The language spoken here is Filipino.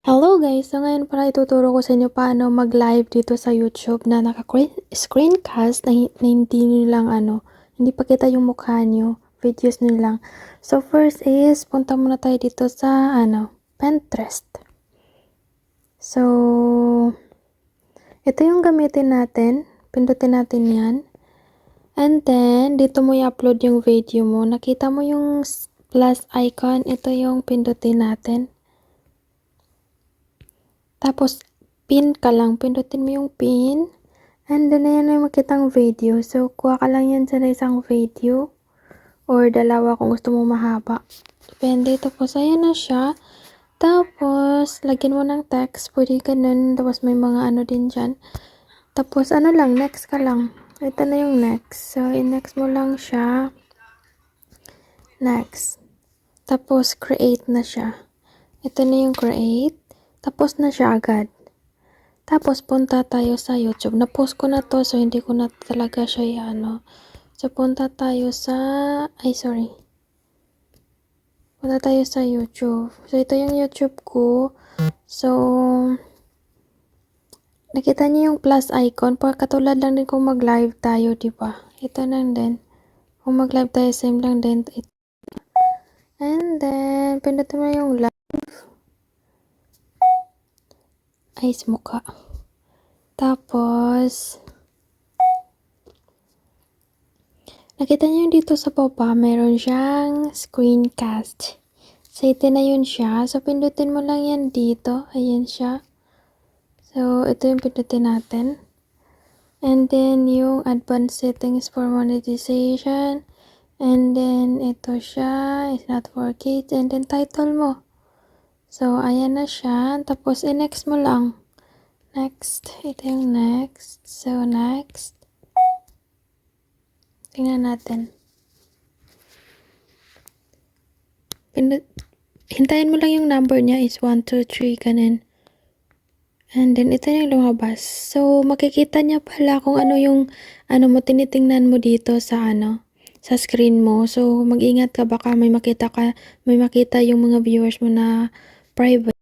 Hello guys! So ngayon pala ituturo ko sa inyo paano mag-live dito sa YouTube na naka-screencast na hindi nyo lang hindi pa kita yung mukha nyo, videos nyo lang. So first is, punta muna tayo dito sa Pinterest. So, ito yung gamitin natin. Pindutin natin yan. And then, dito mo i-upload yung video mo. Nakita mo yung plus icon. Ito yung pindutin natin. Tapos, pin ka lang. Pindutin mo yung pin. And then, ayan na yung makitang video. So, kuha ka lang yan sa isang video. Or dalawa kung gusto mo mahaba. Depende. Tapos, ayan na siya. Tapos, lagyan mo ng text. Pwede ganun. Tapos, may mga din dyan. Tapos, lang. Next ka lang. Ito na yung next. So, in-next mo lang siya. Next. Tapos, create na siya. Ito na yung create. Tapos na siya agad. Tapos, punta tayo sa YouTube. Na-post ko na to, so hindi ko na talaga siya So, punta tayo sa... Punta tayo sa YouTube. So, ito yung YouTube ko. So, nakita niyo yung plus icon. Katulad lang din kung mag-live tayo, diba? Ito lang din. Kung mag-live tayo, same lang din. And then, pindutin mo yung live. Ay, mukha. Tapos, nakita niyo dito sa baba, meron siyang screencast. So, ito na yun siya. So, pindutin mo lang yan dito. Ayan siya. So, ito yung pindutin natin. And then, yung advanced settings for monetization. And then, ito siya. It's not for kids. And then, title mo. So, ayan na siya. Tapos, i-next mo lang. Next. Ito yung next. So, next. Tingnan natin. Hintayin mo lang yung number niya is 1, 2, 3, ganun. And then, ito yung lumabas. So, makikita niya pala kung ano yung, mo, tinitingnan mo dito sa, sa screen mo. So, mag-ingat ka, baka may makita yung mga viewers mo na private.